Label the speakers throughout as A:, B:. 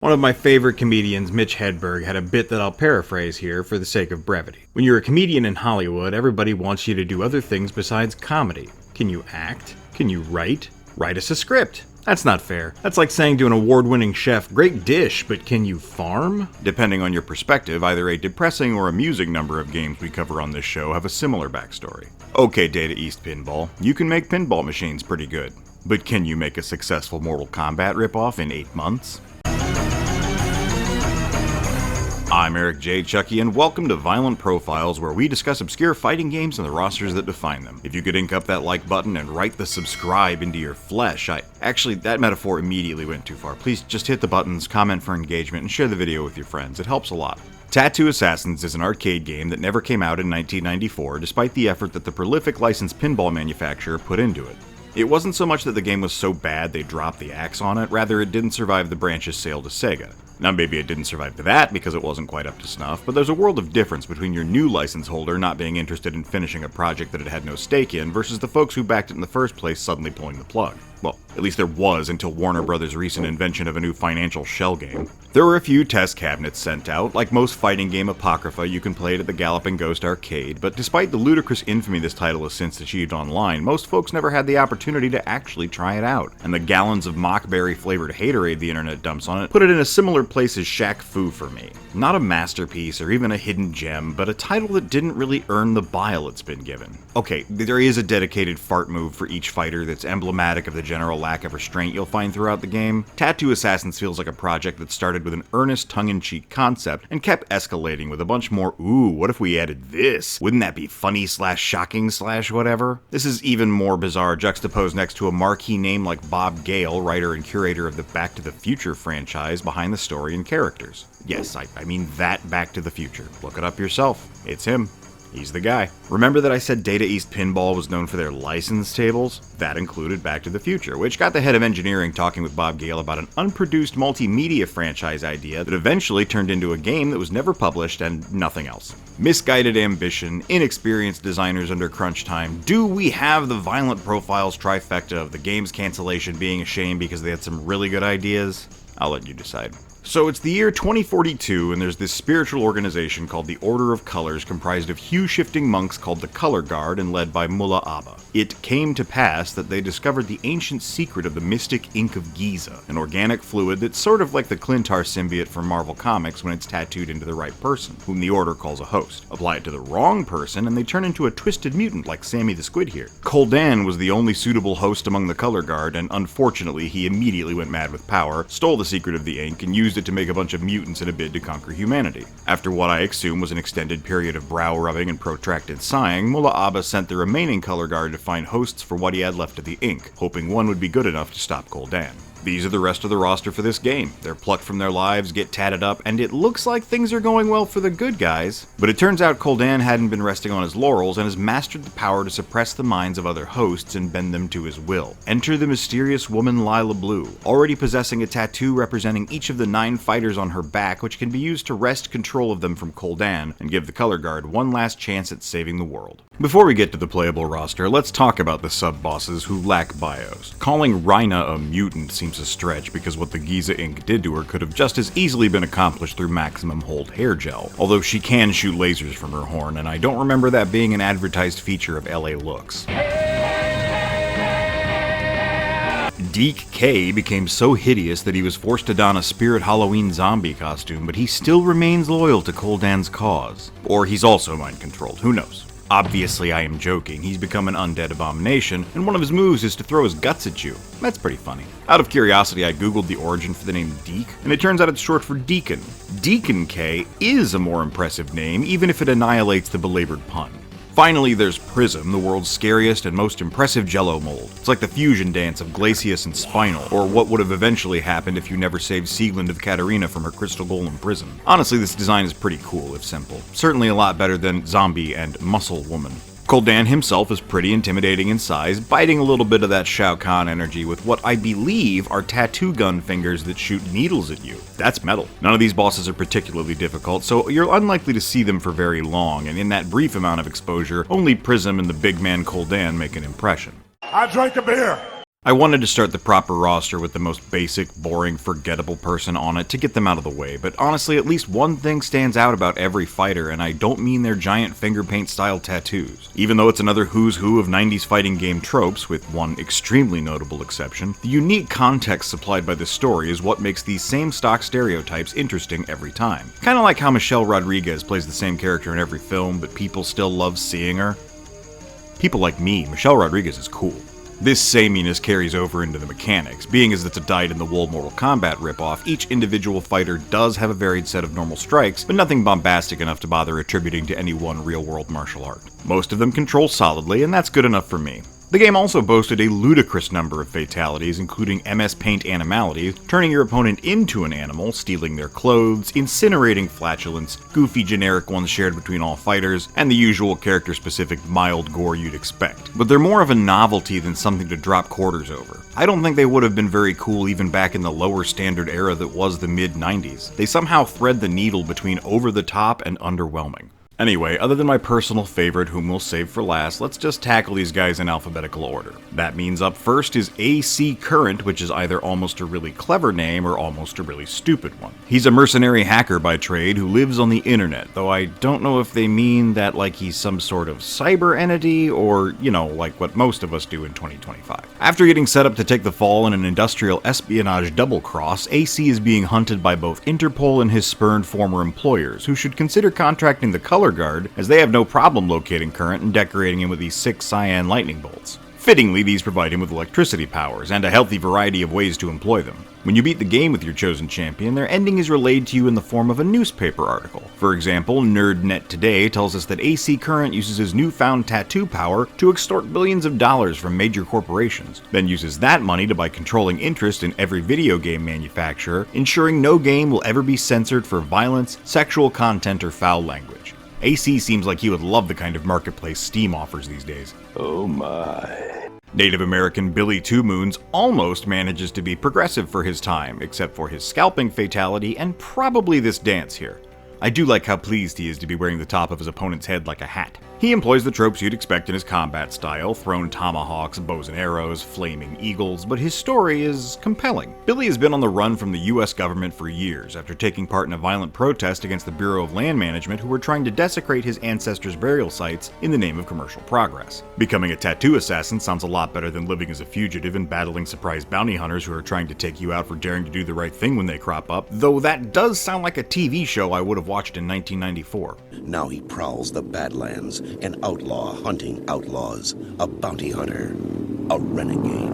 A: One of my favorite comedians, Mitch Hedberg, had a bit that I'll paraphrase here for the sake of brevity. When you're a comedian in Hollywood, everybody wants you to do other things besides comedy. Can you act? Can you write? Write us a script. That's not fair. That's like saying to an award-winning chef, great dish, but can you farm? Depending on your perspective, either a depressing or amusing number of games we cover on this show have a similar backstory. Okay, Data East Pinball, you can make pinball machines pretty good. But can you make a successful Mortal Kombat ripoff in 8 months? I'm Eric J. Chucky, and welcome to Violent Profiles, where we discuss obscure fighting games and the rosters that define them. If you could ink up that like button and write the subscribe into your flesh, Actually, that metaphor immediately went too far. Please just hit the buttons, comment for engagement, and share the video with your friends. It helps a lot. Tattoo Assassins is an arcade game that never came out in 1994, despite the effort that the prolific licensed pinball manufacturer put into it. It wasn't so much that the game was so bad they dropped the axe on it, rather it didn't survive the branch's sale to Sega. Now maybe it didn't survive to that because it wasn't quite up to snuff, but there's a world of difference between your new license holder not being interested in finishing a project that it had no stake in versus the folks who backed it in the first place suddenly pulling the plug. Well, at least there was until Warner Brothers' recent invention of a new financial shell game. There were a few test cabinets sent out. Like most fighting game apocrypha, you can play it at the Galloping Ghost arcade, but despite the ludicrous infamy this title has since achieved online, most folks never had the opportunity to actually try it out. And the gallons of mockberry-flavored haterade the internet dumps on it put it in a similar place as Shaq Fu for me. Not a masterpiece or even a hidden gem, but a title that didn't really earn the bile it's been given. Okay, there is a dedicated fart move for each fighter that's emblematic of the general lack of restraint you'll find throughout the game. Tattoo Assassins feels like a project that started with an earnest tongue-in-cheek concept and kept escalating with a bunch more, ooh, what if we added this? Wouldn't that be funny / shocking / whatever? This is even more bizarre juxtaposed next to a marquee name like Bob Gale, writer and curator of the Back to the Future franchise, behind the story and characters. Yes, I mean that Back to the Future. Look it up yourself. It's him. He's the guy. Remember that I said Data East Pinball was known for their license tables? That included Back to the Future, which got the head of engineering talking with Bob Gale about an unproduced multimedia franchise idea that eventually turned into a game that was never published and nothing else. Misguided ambition, inexperienced designers under crunch time. Do we have the Violent Profiles trifecta of the game's cancellation being a shame because they had some really good ideas? I'll let you decide. So it's the year 2042, and there's this spiritual organization called the Order of Colors, comprised of hue-shifting monks called the Color Guard and led by Mullah Abba. It came to pass that they discovered the ancient secret of the mystic ink of Giza, an organic fluid that's sort of like the Clintar symbiote from Marvel Comics when it's tattooed into the right person, whom the Order calls a host. Apply it to the wrong person, and they turn into a twisted mutant like Sammy the Squid here. Coldan was the only suitable host among the Color Guard, and unfortunately he immediately went mad with power, stole the secret of the ink, and used it to make a bunch of mutants in a bid to conquer humanity. After what I assume was an extended period of brow rubbing and protracted sighing, Mullah Abba sent the remaining Color Guard to find hosts for what he had left of the ink, hoping one would be good enough to stop Coldan. These are the rest of the roster for this game. They're plucked from their lives, get tatted up, and it looks like things are going well for the good guys. But it turns out Coldan hadn't been resting on his laurels and has mastered the power to suppress the minds of other hosts and bend them to his will. Enter the mysterious woman Lila Blue, already possessing a tattoo representing each of the 9 fighters on her back, which can be used to wrest control of them from Coldan and give the Color Guard one last chance at saving the world. Before we get to the playable roster, let's talk about the sub-bosses who lack bios. Calling Rhina a mutant seems a stretch because what the Giza ink did to her could have just as easily been accomplished through maximum hold hair gel, although she can shoot lasers from her horn, and I don't remember that being an advertised feature of LA Looks. Deke K became so hideous that he was forced to don a Spirit Halloween zombie costume, but he still remains loyal to Coldan's cause. Or he's also mind-controlled, who knows? Obviously, I am joking. He's become an undead abomination, and one of his moves is to throw his guts at you. That's pretty funny. Out of curiosity, I googled the origin for the name Deke, and it turns out it's short for Deacon. Deacon K is a more impressive name, even if it annihilates the belabored pun. Finally, there's Prism, the world's scariest and most impressive jello mold. It's like the fusion dance of Glacius and Spinal, or what would have eventually happened if you never saved Sieglinde of Katarina from her crystal golem prison. Honestly, this design is pretty cool, if simple. Certainly a lot better than Zombie and Muscle Woman. Coldan himself is pretty intimidating in size, biting a little bit of that Shao Kahn energy with what I believe are tattoo gun fingers that shoot needles at you. That's metal. None of these bosses are particularly difficult, so you're unlikely to see them for very long, and in that brief amount of exposure, only Prism and the big man Coldan make an impression.
B: I drank a beer.
A: I wanted to start the proper roster with the most basic, boring, forgettable person on it to get them out of the way, but honestly, at least one thing stands out about every fighter, and I don't mean their giant finger paint style tattoos. Even though it's another who's who of 90s fighting game tropes, with one extremely notable exception, the unique context supplied by the story is what makes these same stock stereotypes interesting every time. Kinda like how Michelle Rodriguez plays the same character in every film, but people still love seeing her. People like me, Michelle Rodriguez is cool. This sameness carries over into the mechanics. Being as it's a dyed-in-the-wool Mortal Kombat ripoff, each individual fighter does have a varied set of normal strikes, but nothing bombastic enough to bother attributing to any one real-world martial art. Most of them control solidly, and that's good enough for me. The game also boasted a ludicrous number of fatalities, including MS Paint animalities, turning your opponent into an animal, stealing their clothes, incinerating flatulence, goofy generic ones shared between all fighters, and the usual character-specific mild gore you'd expect. But they're more of a novelty than something to drop quarters over. I don't think they would have been very cool even back in the lower standard era that was the mid-90s. They somehow thread the needle between over-the-top and underwhelming. Anyway, other than my personal favorite, whom we'll save for last, let's just tackle these guys in alphabetical order. That means up first is AC Current, which is either almost a really clever name or almost a really stupid one. He's a mercenary hacker by trade who lives on the internet, though I don't know if they mean that like he's some sort of cyber entity or, like what most of us do in 2025. After getting set up to take the fall in an industrial espionage double-cross, AC is being hunted by both Interpol and his spurned former employers, who should consider contracting the Color Guard, as they have no problem locating Current and decorating him with these 6 cyan lightning bolts. Fittingly, these provide him with electricity powers, and a healthy variety of ways to employ them. When you beat the game with your chosen champion, their ending is relayed to you in the form of a newspaper article. For example, NerdNet Today tells us that AC Current uses his newfound tattoo power to extort billions of dollars from major corporations, then uses that money to buy controlling interest in every video game manufacturer, ensuring no game will ever be censored for violence, sexual content, or foul language. AC seems like he would love the kind of marketplace Steam offers these days. Oh my. Native American Billy Two Moons almost manages to be progressive for his time, except for his scalping fatality and probably this dance here. I do like how pleased he is to be wearing the top of his opponent's head like a hat. He employs the tropes you'd expect in his combat style, thrown tomahawks, bows and arrows, flaming eagles, but his story is compelling. Billy has been on the run from the US government for years after taking part in a violent protest against the Bureau of Land Management, who were trying to desecrate his ancestors' burial sites in the name of commercial progress. Becoming a tattoo assassin sounds a lot better than living as a fugitive and battling surprise bounty hunters who are trying to take you out for daring to do the right thing when they crop up, though that does sound like a TV show I would have watched in 1994.
B: Now he prowls the Badlands, an outlaw hunting outlaws, a bounty hunter, a renegade.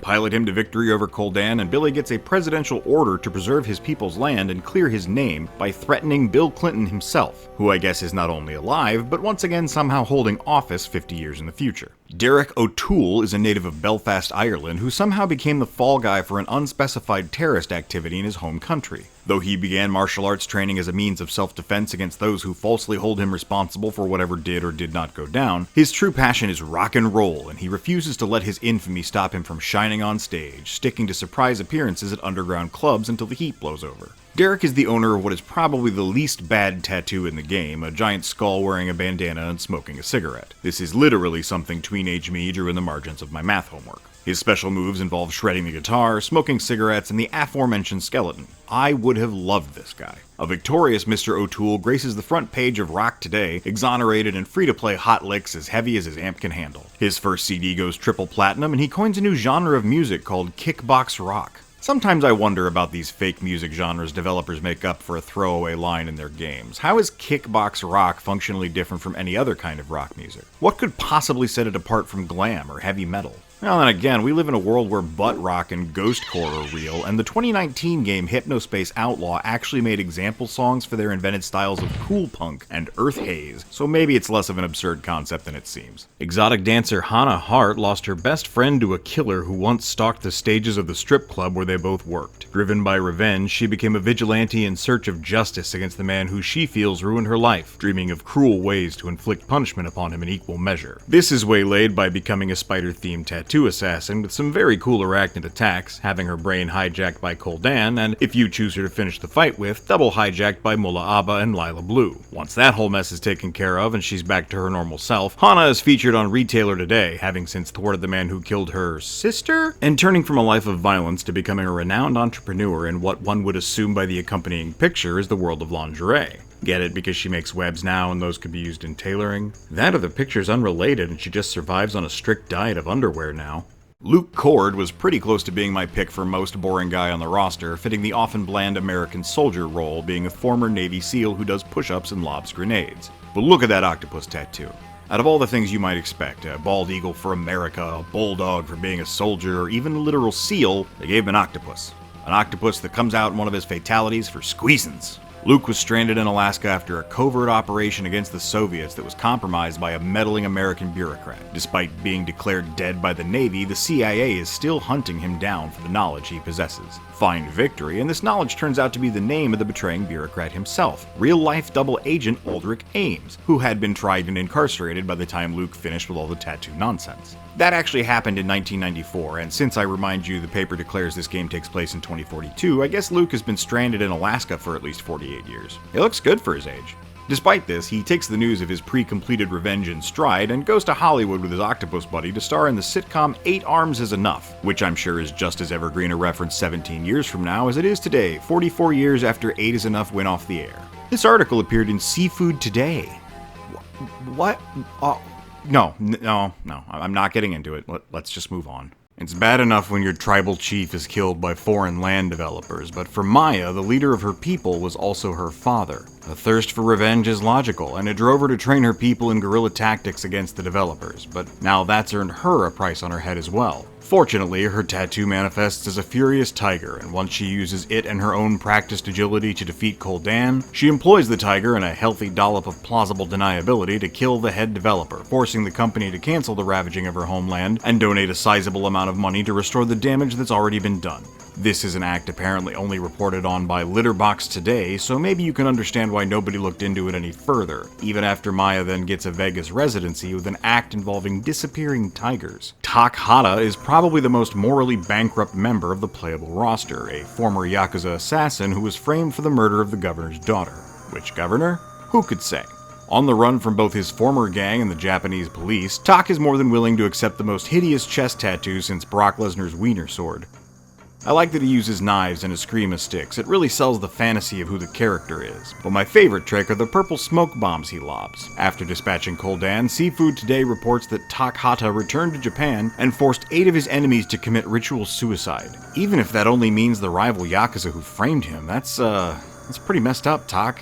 A: Pilot him to victory over Coldan, and Billy gets a presidential order to preserve his people's land and clear his name by threatening Bill Clinton himself, who I guess is not only alive, but once again somehow holding office 50 years in the future. Derek O'Toole is a native of Belfast, Ireland, who somehow became the fall guy for an unspecified terrorist activity in his home country. Though he began martial arts training as a means of self-defense against those who falsely hold him responsible for whatever did or did not go down, his true passion is rock and roll, and he refuses to let his infamy stop him from shining on stage, sticking to surprise appearances at underground clubs until the heat blows over. Derek is the owner of what is probably the least bad tattoo in the game, a giant skull wearing a bandana and smoking a cigarette. This is literally something tweenage me drew in the margins of my math homework. His special moves involve shredding the guitar, smoking cigarettes, and the aforementioned skeleton. I would have loved this guy. A victorious Mr. O'Toole graces the front page of Rock Today, exonerated and free to play hot licks as heavy as his amp can handle. His first CD goes triple platinum, and he coins a new genre of music called kickbox rock. Sometimes I wonder about these fake music genres developers make up for a throwaway line in their games. How is kickbox rock functionally different from any other kind of rock music? What could possibly set it apart from glam or heavy metal? Well, then again, we live in a world where butt rock and ghostcore are real, and the 2019 game Hypnospace Outlaw actually made example songs for their invented styles of cool punk and earth haze, so maybe it's less of an absurd concept than it seems. Exotic dancer Hannah Hart lost her best friend to a killer who once stalked the stages of the strip club where they both worked. Driven by revenge, she became a vigilante in search of justice against the man who she feels ruined her life, dreaming of cruel ways to inflict punishment upon him in equal measure. This is waylaid by becoming a spider-themed tattoo tattoo assassin with some very cool arachnid attacks, having her brain hijacked by Koldan, and if you choose her to finish the fight with, double hijacked by Mullah Abba and Lila Blue. Once that whole mess is taken care of and she's back to her normal self, Hana is featured on Retailer Today, having since thwarted the man who killed her sister, and turning from a life of violence to becoming a renowned entrepreneur in what one would assume by the accompanying picture is the world of lingerie. Get it, because she makes webs now and those could be used in tailoring? That or the picture's unrelated and she just survives on a strict diet of underwear now. Luke Cord was pretty close to being my pick for most boring guy on the roster, fitting the often bland American soldier role, being a former Navy SEAL who does push-ups and lobs grenades. But look at that octopus tattoo. Out of all the things you might expect, a bald eagle for America, a bulldog for being a soldier, or even a literal seal, they gave him an octopus. An octopus that comes out in one of his fatalities for squeezins. Luke was stranded in Alaska after a covert operation against the Soviets that was compromised by a meddling American bureaucrat. Despite being declared dead by the Navy, the CIA is still hunting him down for the knowledge he possesses. Fine victory, and this knowledge turns out to be the name of the betraying bureaucrat himself, real-life double agent Aldrich Ames, who had been tried and incarcerated by the time Luke finished with all the tattoo nonsense. That actually happened in 1994, and since I remind you the paper declares this game takes place in 2042, I guess Luke has been stranded in Alaska for at least 48 years. It looks good for his age. Despite this, he takes the news of his pre-completed revenge in stride and goes to Hollywood with his octopus buddy to star in the sitcom 8 Arms is Enough, which I'm sure is just as evergreen a reference 17 years from now as it is today, 44 years after 8 is Enough went off the air. This article appeared in Seafood Today. What? No, I'm not getting into it. Let's just move on. It's bad enough when your tribal chief is killed by foreign land developers, but for Maya, the leader of her people was also her father. A thirst for revenge is logical, and it drove her to train her people in guerrilla tactics against the developers, but now that's earned her a price on her head as well. Fortunately, her tattoo manifests as a furious tiger, and once she uses it and her own practiced agility to defeat Koldan, she employs the tiger and a healthy dollop of plausible deniability to kill the head developer, forcing the company to cancel the ravaging of her homeland and donate a sizable amount of money to restore the damage that's already been done. This is an act apparently only reported on by Litterbox Today, so maybe you can understand why nobody looked into it any further, even after Maya then gets a Vegas residency with an act involving disappearing tigers. Tak Hata is probably the most morally bankrupt member of the playable roster, a former Yakuza assassin who was framed for the murder of the governor's daughter. Which governor? Who could say? On the run from both his former gang and the Japanese police, Tak is more than willing to accept the most hideous chest tattoo since Brock Lesnar's wiener sword. I like that he uses knives and eskrima sticks, it really sells the fantasy of who the character is. But my favorite trick are the purple smoke bombs he lobs. After dispatching Koldan, Seafood Today reports that Tak Hata returned to Japan and forced 8 of his enemies to commit ritual suicide. Even if that only means the rival Yakuza who framed him, that's pretty messed up, Tak.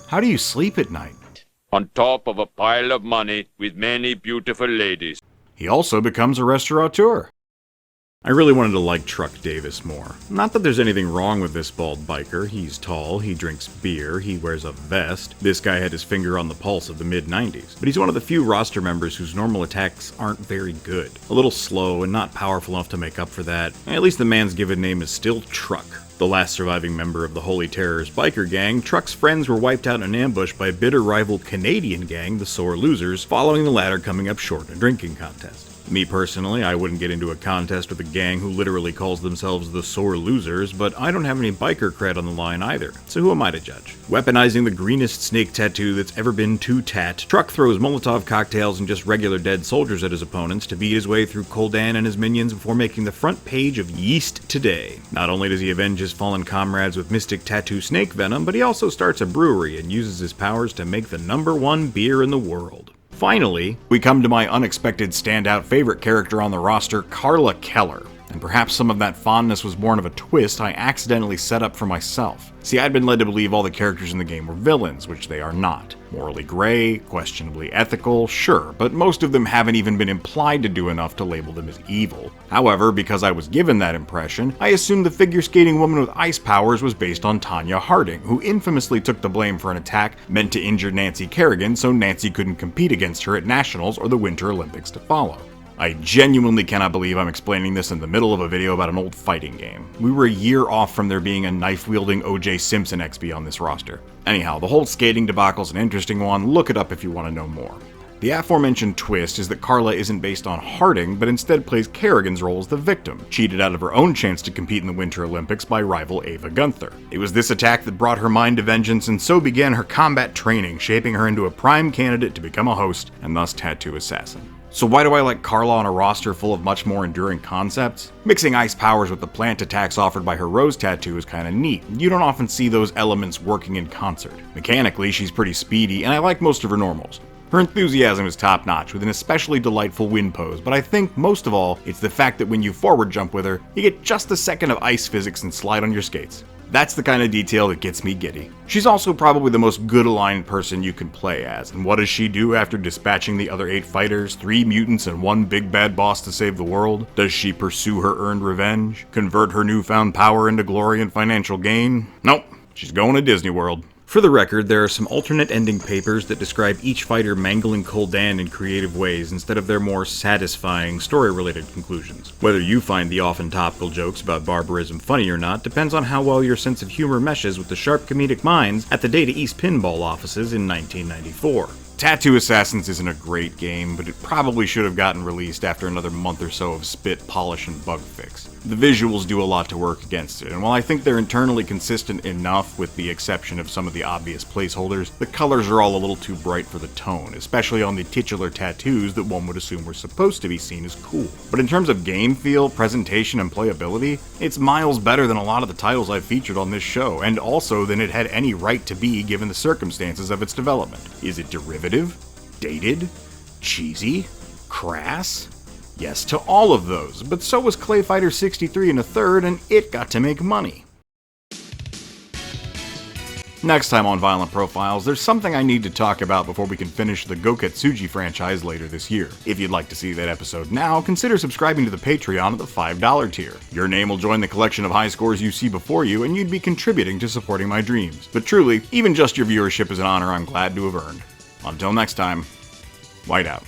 A: How do you sleep at night?
C: On top of a pile of money with many beautiful ladies.
A: He also becomes a restaurateur. I really wanted to like Truck Davis more. Not that there's anything wrong with this bald biker. He's tall, he drinks beer, he wears a vest. This guy had his finger on the pulse of the mid-90s. But he's one of the few roster members whose normal attacks aren't very good. A little slow and not powerful enough to make up for that. At least the man's given name is still Truck. The last surviving member of the Holy Terror's biker gang, Truck's friends were wiped out in an ambush by bitter rival Canadian gang, the Sore Losers, following the latter coming up short in a drinking contest. Me personally, I wouldn't get into a contest with a gang who literally calls themselves the Sore Losers, but I don't have any biker cred on the line either, so who am I to judge? Weaponizing the greenest snake tattoo that's ever been to tat, Truck throws Molotov cocktails and just regular dead soldiers at his opponents to beat his way through Koldan and his minions before making the front page of Yeast Today. Not only does he avenge his fallen comrades with mystic tattoo snake venom, but he also starts a brewery and uses his powers to make the #1 beer in the world. Finally, we come to my unexpected standout favorite character on the roster, Carla Keller. And perhaps some of that fondness was born of a twist I accidentally set up for myself. See, I'd been led to believe all the characters in the game were villains, which they are not. Morally gray, questionably ethical, sure, but most of them haven't even been implied to do enough to label them as evil. However, because I was given that impression, I assumed the figure skating woman with ice powers was based on Tanya Harding, who infamously took the blame for an attack meant to injure Nancy Kerrigan so Nancy couldn't compete against her at Nationals or the Winter Olympics to follow. I genuinely cannot believe I'm explaining this in the middle of a video about an old fighting game. We were a year off from there being a knife-wielding O.J. Simpson XP on this roster. Anyhow, the whole skating debacle's an interesting one, look it up if you want to know more. The aforementioned twist is that Carla isn't based on Harding, but instead plays Kerrigan's role as the victim, cheated out of her own chance to compete in the Winter Olympics by rival Ava Gunther. It was this attack that brought her mind to vengeance, and so began her combat training, shaping her into a prime candidate to become a host, and thus tattoo assassin. So why do I like Carla on a roster full of much more enduring concepts? Mixing ice powers with the plant attacks offered by her rose tattoo is kinda neat. You don't often see those elements working in concert. Mechanically, she's pretty speedy, and I like most of her normals. Her enthusiasm is top-notch, with an especially delightful wind pose, but I think, most of all, it's the fact that when you forward jump with her, you get just a second of ice physics and slide on your skates. That's the kind of detail that gets me giddy. She's also probably the most good-aligned person you can play as, and what does she do after dispatching the other 8 fighters, 3 mutants, and 1 big bad boss to save the world? Does she pursue her earned revenge? Convert her newfound power into glory and financial gain? Nope, she's going to Disney World. For the record, there are some alternate ending papers that describe each fighter mangling Coldan in creative ways instead of their more satisfying, story-related conclusions. Whether you find the often topical jokes about barbarism funny or not depends on how well your sense of humor meshes with the sharp comedic minds at the Data East pinball offices in 1994. Tattoo Assassins isn't a great game, but it probably should have gotten released after another month or so of spit, polish, and bug fix. The visuals do a lot to work against it, and while I think they're internally consistent enough with the exception of some of the obvious placeholders, the colors are all a little too bright for the tone, especially on the titular tattoos that one would assume were supposed to be seen as cool. But in terms of game feel, presentation, and playability, it's miles better than a lot of the titles I've featured on this show, and also than it had any right to be given the circumstances of its development. Is it derivative? Dated? Cheesy? Crass? Yes to all of those, but so was Clay Fighter 63 1/3, and it got to make money. Next time on Violent Profiles, there's something I need to talk about before we can finish the Goketsuji franchise later this year. If you'd like to see that episode now, consider subscribing to the Patreon at the $5 tier. Your name will join the collection of high scores you see before you, and you'd be contributing to supporting my dreams. But truly, even just your viewership is an honor I'm glad to have earned. Until next time, White out.